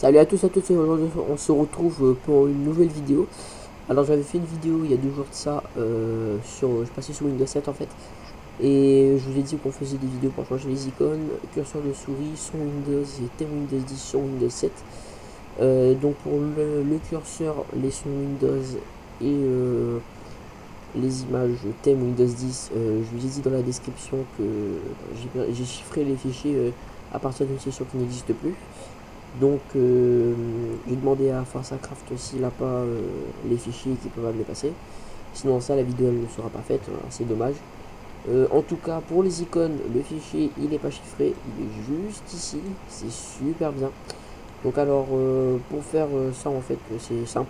Salut à tous, aujourd'hui on se retrouve pour une nouvelle vidéo. Alors j'avais fait une vidéo il y a 2 jours de ça, je passais sur Windows 7 en fait. Et je vous ai dit qu'on faisait des vidéos pour changer les icônes, curseur de souris, son Windows et thème Windows 10 sur Windows 7. Donc pour le curseur, les sons Windows et les images thème Windows 10, je vous ai dit dans la description que j'ai chiffré les fichiers à partir d'une session qui n'existe plus. Donc j'ai demandé à ForceCraft s'il n'a pas les fichiers qui peuvent me les passer. Sinon ça la vidéo elle ne sera pas faite, c'est dommage. En tout cas pour les icônes, le fichier il n'est pas chiffré, il est juste ici, c'est super bien. Donc alors pour faire ça en fait c'est simple.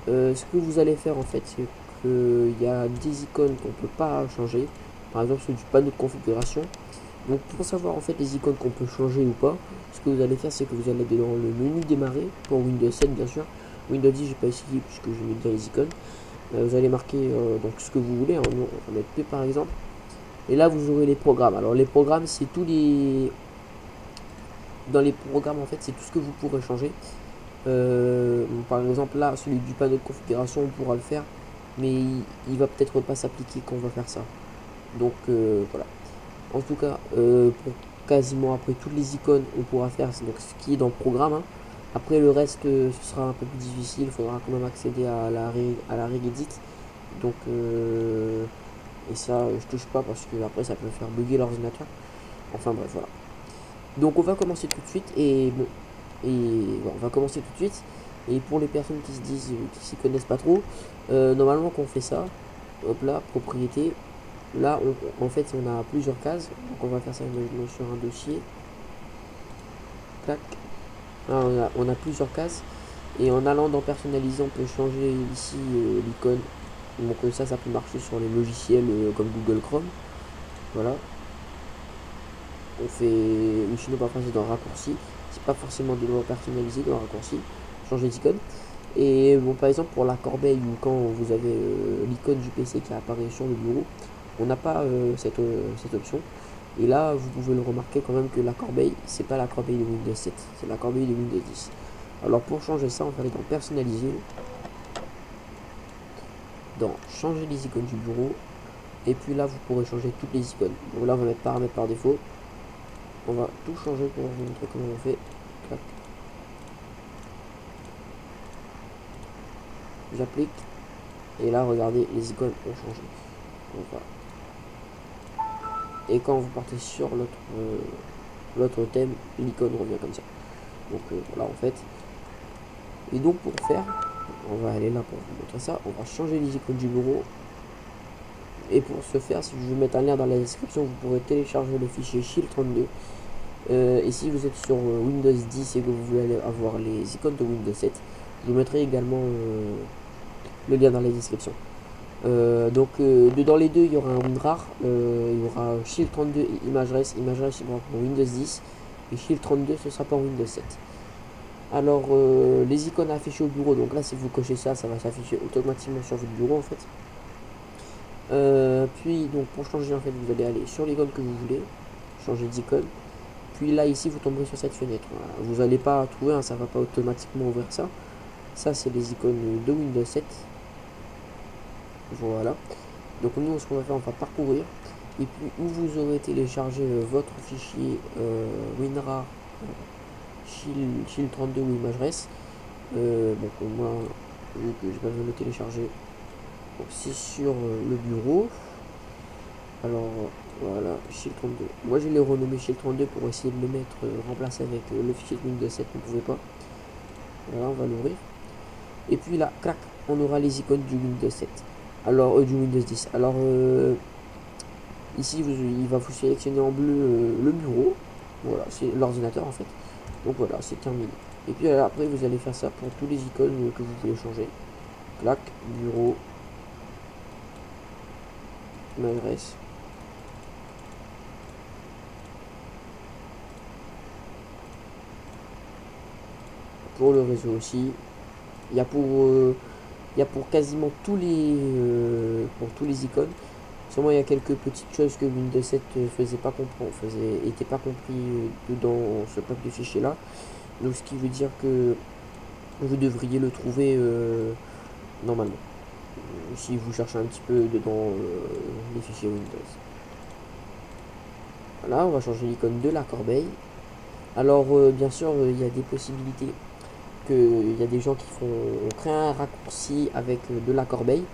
Ce que vous allez faire en fait c'est qu'il y a des icônes qu'on peut pas changer. Par exemple sur du panneau de configuration. Donc pour savoir en fait les icônes qu'on peut changer ou pas, ce que vous allez faire c'est que vous allez aller dans le menu démarrer pour Windows 7 bien sûr. Windows 10 j'ai pas essayé puisque je mets déjà les icônes. Vous allez marquer donc ce que vous voulez, hein. Nous, on va mettre P par exemple. Et là vous aurez les programmes. Alors les programmes c'est tous les... Dans les programmes en fait c'est tout ce que vous pourrez changer. Par exemple là celui du panneau de configuration on pourra le faire. Mais il va peut-être pas s'appliquer quand on va faire ça. Donc voilà. En tout cas, pour quasiment après toutes les icônes, on pourra faire donc, ce qui est dans le programme. Hein. Après le reste, ce sera un peu plus difficile. Il faudra quand même accéder à la règle edit. Donc, et ça, je touche pas parce que après ça peut faire bugger l'ordinateur. Enfin bref, voilà. Donc on va commencer tout de suite et bon, voilà, on va commencer tout de suite. Et pour les personnes qui se disent, qui s'y connaissent pas trop, normalement quand on fait ça, hop là, propriété. Là, en fait, on a plusieurs cases. Donc, on va faire ça sur un dossier. Clac. Là, on a plusieurs cases. Et en allant dans personnaliser, on peut changer ici l'icône. Donc, ça peut marcher sur les logiciels comme Google Chrome. Voilà. On fait. Ou sinon, parfois, c'est dans raccourci. C'est pas forcément de l'ordre personnalisé dans raccourci. Changer d'icône. Et bon, par exemple, pour la corbeille ou quand vous avez l'icône du PC qui apparaît sur le bureau. On n'a pas cette option. Et là, vous pouvez le remarquer quand même que la corbeille, c'est pas la corbeille de Windows 7, c'est la corbeille de Windows 10. Alors pour changer ça, on va aller dans personnaliser, dans changer les icônes du bureau, et puis là, vous pourrez changer toutes les icônes. Donc là, on va mettre paramètres par défaut. On va tout changer pour vous montrer comment on fait. Clac. J'applique. Et là, regardez, les icônes ont changé. Donc voilà. Et quand vous partez sur l'autre thème, l'icône revient comme ça. Donc voilà en fait. Et donc pour faire, on va aller là pour vous montrer ça. On va changer les icônes du bureau. Et pour ce faire, si je vais mettre un lien dans la description, vous pourrez télécharger le fichier Shield32. Et si vous êtes sur Windows 10 et que vous voulez avoir les icônes de Windows 7, je vous mettrai également le lien dans la description. Donc dans les deux il y aura un WinRAR, il y aura Shield 32 et ImageRes. ImageRes c'est pour Windows 10 et Shield 32 ce sera pour Windows 7. Alors les icônes affichées au bureau, donc là si vous cochez ça, ça va s'afficher automatiquement sur votre bureau en fait. Puis donc pour changer en fait vous allez aller sur l'icône que vous voulez, changer d'icône. Puis là ici vous tomberez sur cette fenêtre. Voilà. Vous n'allez pas trouver, hein, ça va pas automatiquement ouvrir ça. Ça c'est les icônes de Windows 7. Voilà. Donc nous ce qu'on va faire, on va parcourir. Et puis où vous aurez téléchargé votre fichier WinRAR Shield 32 ou ImageRes. Donc moi vu que j'ai pas besoin de le télécharger. Donc c'est sur le bureau. Alors voilà, Shield 32. Moi je l'ai renommé Shield 32 pour essayer de le mettre remplacé avec le fichier de Windows 7, on ne pouvait pas. Voilà, on va l'ouvrir. Et puis là, clac, on aura les icônes du Windows 7. Alors, du Windows 10. Alors, ici, il va vous sélectionner en bleu le bureau. Voilà, c'est l'ordinateur en fait. Donc voilà, c'est terminé. Et puis après, vous allez faire ça pour tous les icônes que vous voulez changer. Clac, bureau, m'adresse. Pour le réseau aussi. Il y a pour quasiment tous les icônes. Seulement il y a quelques petites choses que Windows 7 faisait pas comprendre, était pas compris dedans ce pack de fichiers là. Donc ce qui veut dire que vous devriez le trouver normalement. Si vous cherchez un petit peu dedans les fichiers Windows. Voilà, on va changer l'icône de la corbeille. Alors bien sûr, il y a des possibilités il y a des gens qui font créer un raccourci avec de la corbeille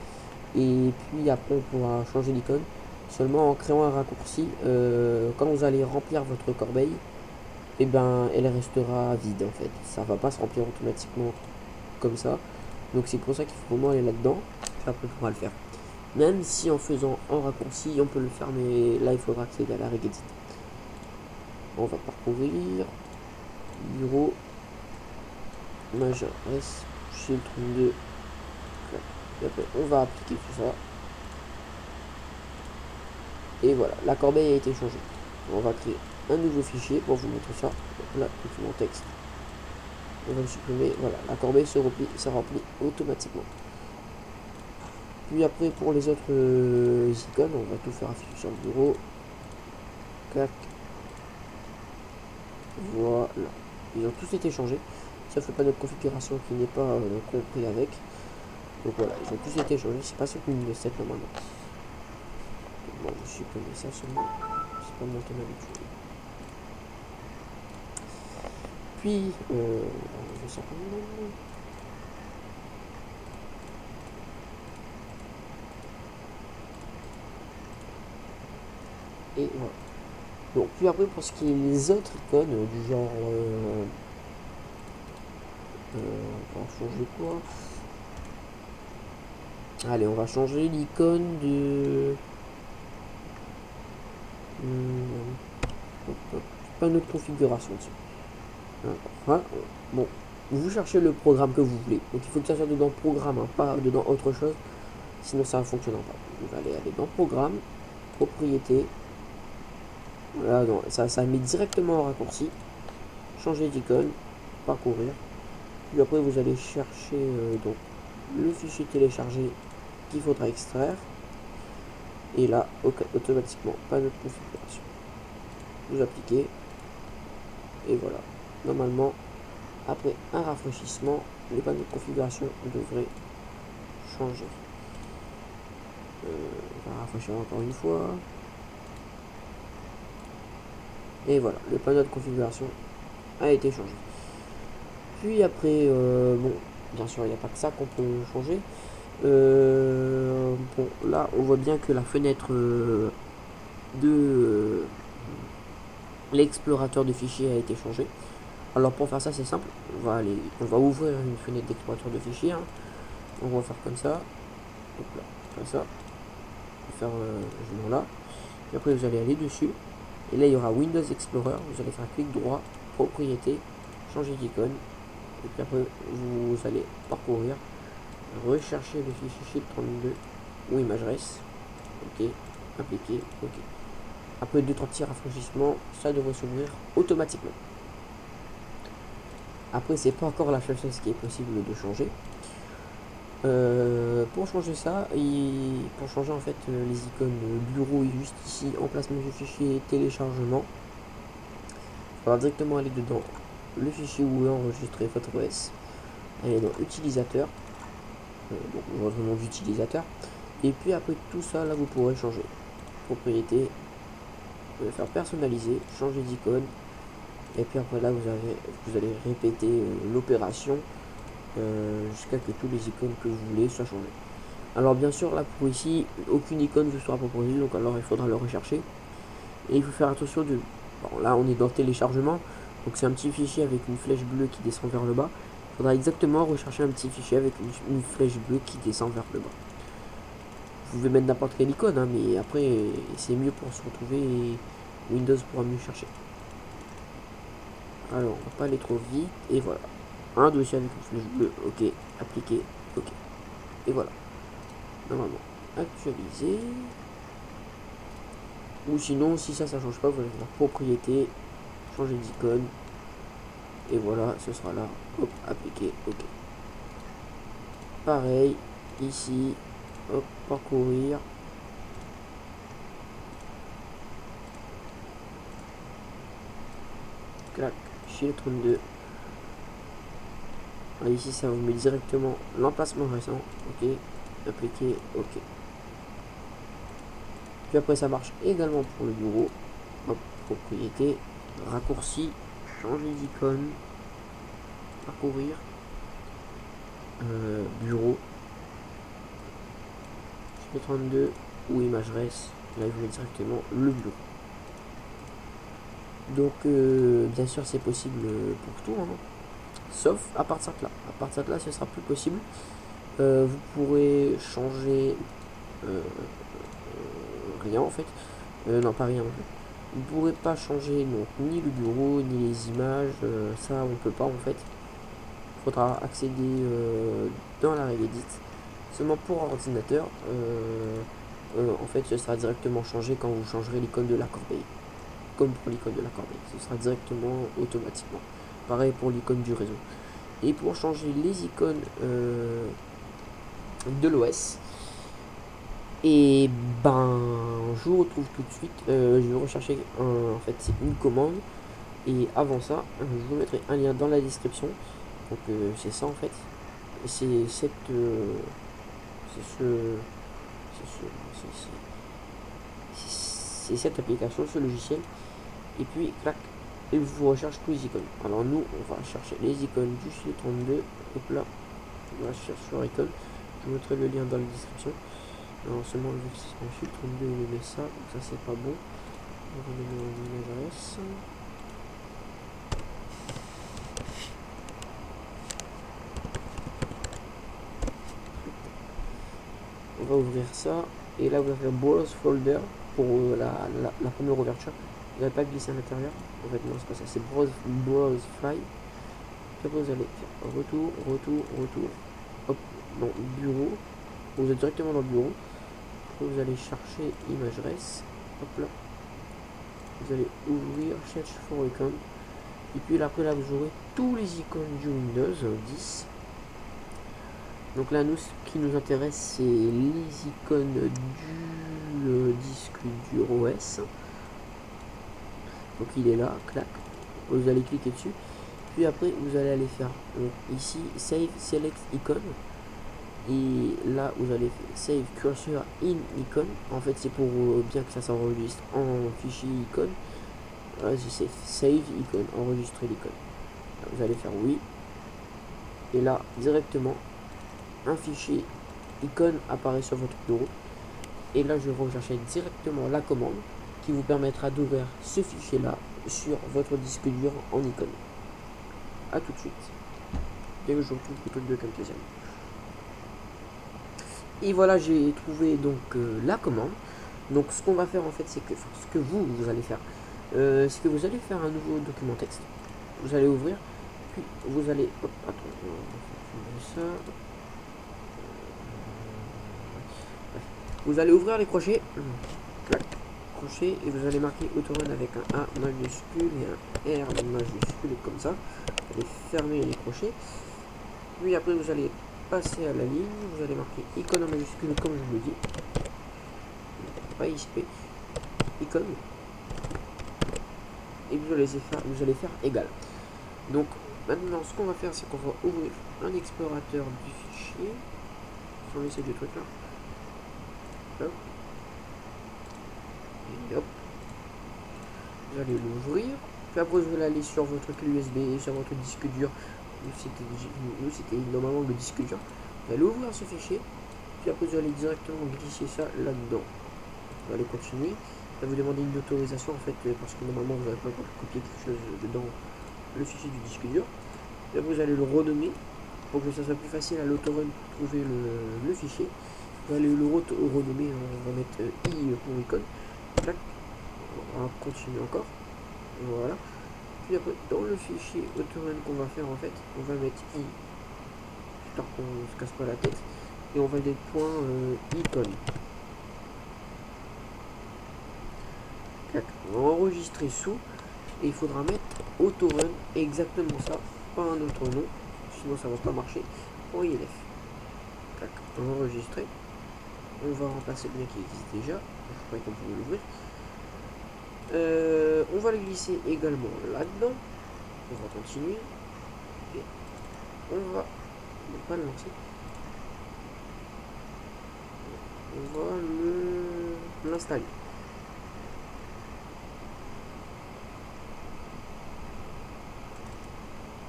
et puis après on pourra changer l'icône seulement en créant un raccourci. Quand vous allez remplir votre corbeille, et ben elle restera vide en fait, ça va pas se remplir automatiquement comme ça, donc c'est pour ça qu'il faut vraiment aller là dedans. Après on pourra le faire, même si en faisant un raccourci on peut le faire, mais là il faudra accéder à la règle edit. On va parcourir bureau majeur S chez le 32. Et après on va appliquer tout ça et voilà, la corbeille a été changée. On va créer un nouveau fichier pour vous montrer ça. Donc là, document texte, on va le supprimer. Voilà, la corbeille se remplit automatiquement. Puis après pour les autres icônes, on va tout faire afficher sur le bureau. Clac. Voilà, ils ont tous été changés, sauf le panneau de configuration qui n'est pas compris avec. Donc voilà, ils ont tous été changés, c'est pas sur Windows 7 normalement. Bon, je supprime ça seulement, c'est pas mon thème habituel. Puis, on va ça quand même. Et voilà. Donc, puis après, pour ce qui est des autres icônes, du genre. On va changer quoi? Allez, on va changer l'icône de. Pas une autre configuration, tiens. Voilà. Bon, vous cherchez le programme que vous voulez. Donc, il faut que ça soit dedans programme, hein, pas dedans autre chose. Sinon, ça ne fonctionnera pas. Vous allez aller dans programme, propriété. Voilà, non, ça met directement en raccourci. Changer d'icône, parcourir. Puis après, vous allez chercher donc le fichier téléchargé qu'il faudra extraire. Et là, automatiquement, pas de configuration. Vous appliquez. Et voilà. Normalement, après un rafraîchissement, les panneaux de configuration devraient changer. On va rafraîchir encore une fois. Et voilà, le panneau de configuration a été changé. Puis après, bon, bien sûr, il n'y a pas que ça qu'on peut changer. Bon, là, on voit bien que la fenêtre de l'explorateur de fichiers a été changée. Alors pour faire ça, c'est simple. On va ouvrir une fenêtre d'explorateur de fichiers. Hein. On va faire comme ça. Donc là, comme ça. On va faire ce là. Puis après, vous allez aller dessus. Et là, il y aura Windows Explorer. Vous allez faire clic droit, propriété, changer d'icône. Et puis après, vous allez parcourir, rechercher le fichier 32 ou imageRes. Ok, appliquer, ok. Après 2-3 petits rafraîchissements, ça devrait s'ouvrir automatiquement. Après, c'est pas encore la seule chose qui est possible de changer. Pour changer ça, pour changer en fait les icônes bureau et juste ici, emplacement du fichier, téléchargement, il faudra directement aller dedans le fichier où est enregistré votre OS, aller dans utilisateur, donc votre nom d'utilisateur, et puis après tout ça là vous pourrez changer propriété, vous allez faire personnaliser, changer d'icône, et puis après là vous allez répéter l'opération jusqu'à que tous les icônes que vous voulez soient changées. Alors bien sûr là pour ici aucune icône ne sera proposée, donc alors il faudra le rechercher et il faut faire attention de bon, là on est dans le téléchargement, donc c'est un petit fichier avec une flèche bleue qui descend vers le bas. Il faudra exactement rechercher un petit fichier avec une flèche bleue qui descend vers le bas. Vous pouvez mettre n'importe quelle icône hein, mais après c'est mieux pour se retrouver et Windows pourra mieux chercher. Alors on va pas aller trop vite et voilà. Un dossier avec une flèche bleue, ok, appliquer, ok. Et voilà. Normalement, actualiser. Ou sinon, si ça change pas, vous allez faire propriété, changer d'icône. Et voilà, ce sera là. Hop, appliquer, ok. Pareil, ici, hop, parcourir. Clac, chez le 32. Ici, ça vous met directement l'emplacement récent. Ok, appliquer, ok. Puis après, ça marche également pour le bureau. Hop, propriété, raccourci, changer d'icône, parcourir, bureau, 32 ou image res. Là, je mets directement le bureau. Donc, bien sûr, c'est possible pour tout, hein. Sauf à partir de là. À partir de là, ce sera plus possible. Vous pourrez changer rien en fait. Non, pas rien en fait. Vous ne pourrez pas changer donc, ni le bureau, ni les images. Ça, on peut pas en fait. Il faudra accéder dans la règle edit. Seulement pour ordinateur, en fait, ce sera directement changé quand vous changerez l'icône de la corbeille. Comme pour l'icône de la corbeille. Ce sera directement automatiquement. Pareil pour l'icône du réseau. Et pour changer les icônes de l'OS, et ben je vous retrouve tout de suite. Je vais rechercher en fait c'est une commande. Et avant ça, je vous mettrai un lien dans la description. Donc c'est ça en fait. C'est cette application, ce logiciel. Et puis clac, il vous recherche tous les icônes. Alors nous, on va chercher les icônes du Fichier 32. Hop là, on va chercher sur icône. Je vous mettrai le lien dans la description. Alors seulement vu que c'est un Fichier 32, on met ça, donc ça c'est pas bon. On va donner mon adresse. On va ouvrir ça. Et là, vous allez faire Browse Folder pour la première ouverture. Vous n'allez pas glisser à l'intérieur. En fait, non, c'est pas ça. C'est Browse File. Puis après, vous allez faire retour. Hop, dans bureau. Vous êtes directement dans le bureau. Après, vous allez chercher image res. Hop là. Vous allez ouvrir Search for Icon. Et puis là, après, là, vous aurez tous les icônes du Windows 10. Donc là, nous, ce qui nous intéresse, c'est les icônes du disque dur OS. Donc il est là, clac. Vous allez cliquer dessus. Puis après, vous allez aller faire ici, Save Select Icon. Et là, vous allez faire Save Cursor in Icon. En fait, c'est pour bien que ça s'enregistre en fichier icône. C'est Save Icon, enregistrer l'icône. Vous allez faire oui. Et là, directement, un fichier icône apparaît sur votre bureau. Et là, je vais rechercher directement la commande qui vous permettra d'ouvrir ce fichier là sur votre disque dur en icône. A tout de suite. Et je vous retrouve plutôt de quelques années. Et voilà, j'ai trouvé donc la commande. Donc ce qu'on va faire en fait, c'est que ce que vous allez faire, c'est que vous allez faire un nouveau document texte. Vous allez ouvrir, puis vous allez, hop, attends, on va faire ça. Vous allez ouvrir les crochets, clac, crochet, et vous allez marquer autorun avec un A majuscule et un R majuscule comme ça. Vous allez fermer les crochets. Puis après vous allez passer à la ligne, vous allez marquer icône en majuscule comme je vous l'ai dit. Pas ISP, icône. Et vous allez faire égal. Donc maintenant ce qu'on va faire, c'est qu'on va ouvrir un explorateur du fichier. Sans laisser du truc là. Hop. Et hop. Vous allez l'ouvrir. Puis après vous allez aller sur votre clé USB, sur votre disque dur. Nous c'était normalement le disque dur. Vous allez ouvrir ce fichier. Puis après vous allez directement glisser ça là-dedans. Vous allez continuer. Ça vous demander une autorisation en fait parce que normalement vous n'avez pas copier quelque chose dedans le fichier du disque dur. Là vous allez le renommer pour que ça soit plus facile à l'autorun de trouver le fichier. Vous allez le renommer, on va mettre I pour icône. Clac. On va continuer encore. Voilà. Puis après, dans le fichier autorun qu'on va faire en fait, on va mettre I, histoire qu'on ne se casse pas la tête. Et on va mettre point icône. Clac. On va enregistrer sous. Et il faudra mettre autorun, exactement ça, pas un autre nom, sinon ça va pas marcher. Point ILF. Clac. On va enregistrer. On va remplacer le lien qui existe déjà. Je crois qu'on peut l'ouvrir. On va le glisser également là-dedans. On va continuer. Et on va pas le lancer. On va l'installer.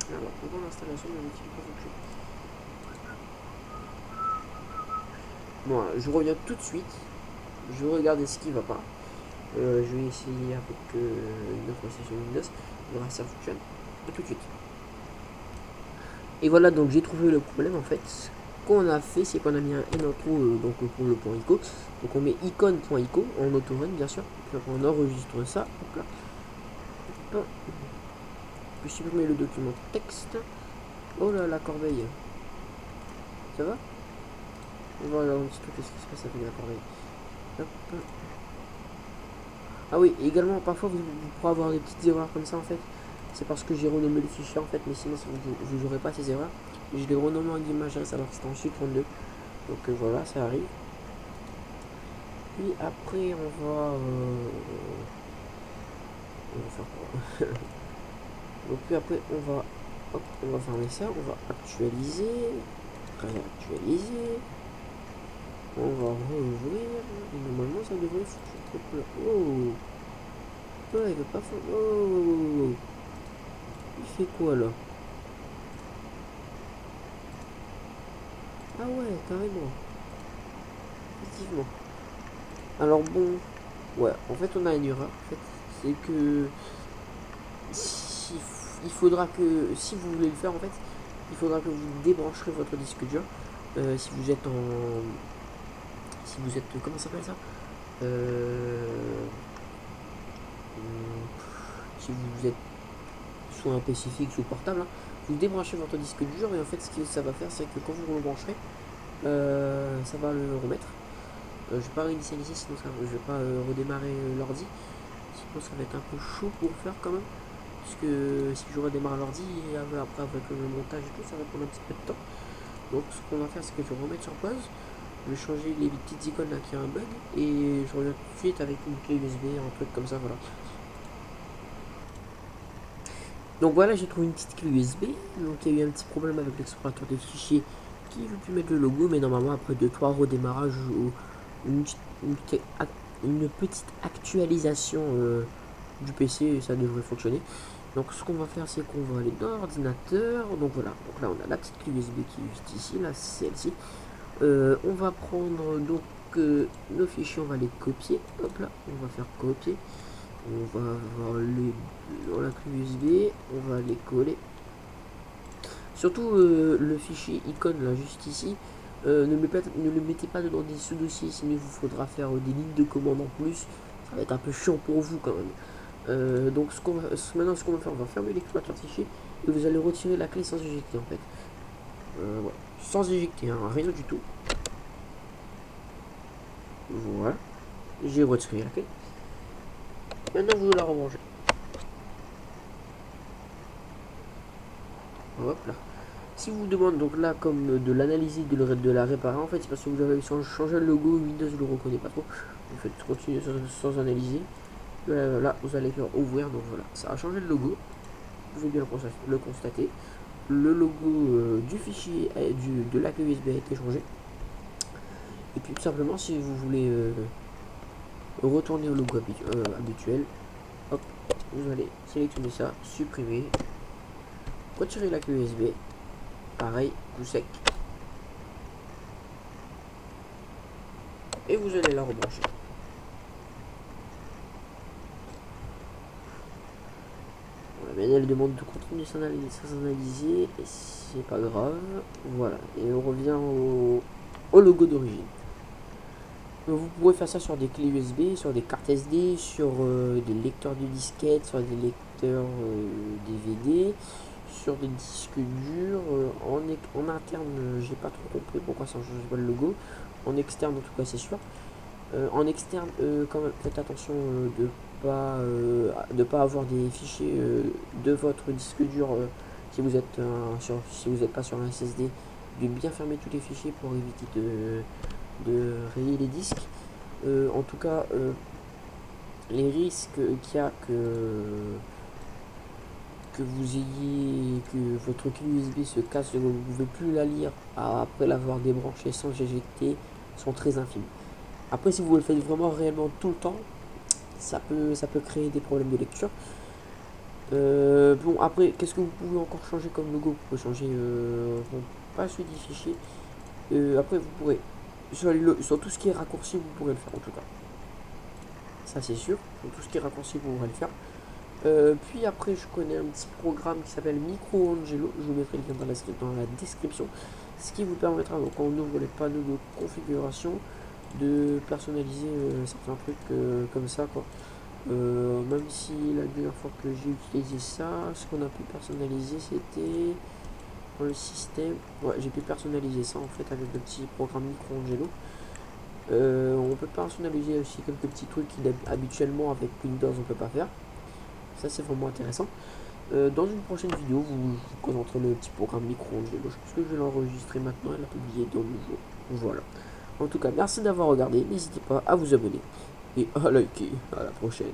Alors, pour l'installation de l'outil pas fonctionné. Bon, je reviens tout de suite. Je vais regarder ce qui va pas. Je vais essayer avec une autre session Windows. On verra si ça fonctionne. A tout de suite. Et voilà, donc j'ai trouvé le problème en fait. Ce qu'on a fait, c'est qu'on a mis un N intro donc pour le point ICO. Donc on met icon.ico en autorun bien sûr. Puis on enregistre ça. Hop là. Hop. Puis je supprimer le document texte. Oh là la corbeille. Ça va? On va voir un petit peu ce qui se passe avec la corbeille. Hop. Ah oui, également parfois vous pourrez avoir des petites erreurs comme ça en fait. C'est parce que j'ai renommé le fichier en fait, mais sinon vous n'aurez pas ces erreurs. Je l'ai renommé en imagerie alors que c'était en SU32. Donc voilà, ça arrive. Puis après on va faire quoi? Donc puis après on va fermer ça, on va actualiser, réactualiser. On va rouvrir. Et normalement ça devrait fonctionner. Oh, oh, il veut pas faire. Oh, il fait quoi là? Ah ouais, carrément. Effectivement. Alors bon, ouais, en fait on a une erreur. En fait, c'est que il faudra que, si vous voulez le faire en fait, il faudra que vous débrancherez votre disque dur. Si vous êtes comment ça s'appelle ça, si vous êtes soit un PC fixe ou portable, hein, vous débranchez votre disque dur et en fait ce que ça va faire, c'est que quand vous le brancherez, ça va le remettre. Je vais pas réinitialiser, sinon je vais pas redémarrer l'ordi, sinon ça va être un peu chaud pour le faire quand même, puisque si je redémarre l'ordi après avec le montage et tout, ça va prendre un petit peu de temps. Donc ce qu'on va faire, c'est que je vais remettre sur pause, je vais changer les petites icônes là qui a un bug et je reviens tout de suite avec une clé USB, un truc comme ça, voilà. Donc voilà, j'ai trouvé une petite clé USB. Donc il y a eu un petit problème avec l'explorateur des fichiers qui veut plus mettre le logo, mais normalement après 2-3 redémarrages ou une petite actualisation du PC, ça devrait fonctionner. Donc ce qu'on va faire, c'est qu'on va aller dans l'ordinateur. Donc voilà, donc là on a la petite clé USB qui est juste ici, là celle-ci. On va prendre donc nos fichiers, on va les copier. Hop là, on va faire copier. On va avoir les dans la clé USB, on va les coller. Surtout le fichier icône là juste ici, ne le mettez pas dans des sous-dossiers, sinon il vous faudra faire des lignes de commande en plus. Ça va être un peu chiant pour vous quand même. Donc maintenant ce qu'on va faire, on va fermer l'explorateur fichier et vous allez retirer la clé sans éjecter en fait. Ouais. Sans éjecter, hein, rien du tout. Voilà. J'ai retiré la clé. Maintenant vous la rebranchez. Hop là. Si vous demande donc là comme de l'analyser, de la réparer, en fait c'est parce que vous avez changé le logo, Windows ne le reconnaît pas trop. Vous faites continuer sans analyser. Là vous allez faire ouvrir, donc voilà, ça a changé le logo. Vous pouvez bien le constater. Le logo du fichier de la clé USB a été changé. Et puis tout simplement si vous voulez retourner au logo habituel, hop, vous allez sélectionner ça, supprimer, retirer la clé USB, pareil, coup sec, et vous allez la rebrancher. Voilà, mais elle demande de continuer sans analyser, et c'est pas grave. Voilà, et on revient au logo d'origine. Vous pouvez faire ça sur des clés USB, sur des cartes SD, sur des lecteurs de disquettes, sur des lecteurs DVD, sur des disques durs. En interne, j'ai pas trop compris pourquoi ça ne change pas le logo. En externe, en tout cas, c'est sûr. En externe, quand même, faites attention de pas avoir des fichiers de votre disque dur si vous êtes pas sur un SSD, de bien fermer tous les fichiers pour éviter de rayer les disques. En tout cas, les risques qu'il y a que vous ayez, que votre clé USB se casse et que vous ne pouvez plus la lire après l'avoir débranché sans éjecter sont très infimes. Après, si vous le faites vraiment réellement tout le temps, ça peut créer des problèmes de lecture. Bon, après, qu'est-ce que vous pouvez encore changer comme logo? Vous pouvez changer bon, pas celui des fichiers. Après, vous pourrez sur tout ce qui est raccourci, vous pourrez le faire en tout cas. Ça, c'est sûr. Sur tout ce qui est raccourci, vous pourrez le faire. Puis après, je connais un petit programme qui s'appelle Microangelo. Je vous mettrai le lien dans la description. Ce qui vous permettra, donc, quand on ouvre les panneaux de configuration, de personnaliser certains trucs comme ça, quoi. Même si la dernière fois que j'ai utilisé ça, ce qu'on a pu personnaliser, c'était dans le système. Ouais, j'ai pu personnaliser ça en fait avec le petit programme Microangelo. On peut personnaliser aussi quelques petits trucs habituellement avec Windows on peut pas faire. Ça c'est vraiment intéressant. Dans une prochaine vidéo, vous présenterez le petit programme Microangelo. Je pense que je vais l'enregistrer maintenant et la publier dans le jour. Voilà. En tout cas, merci d'avoir regardé. N'hésitez pas à vous abonner et à liker. À la prochaine.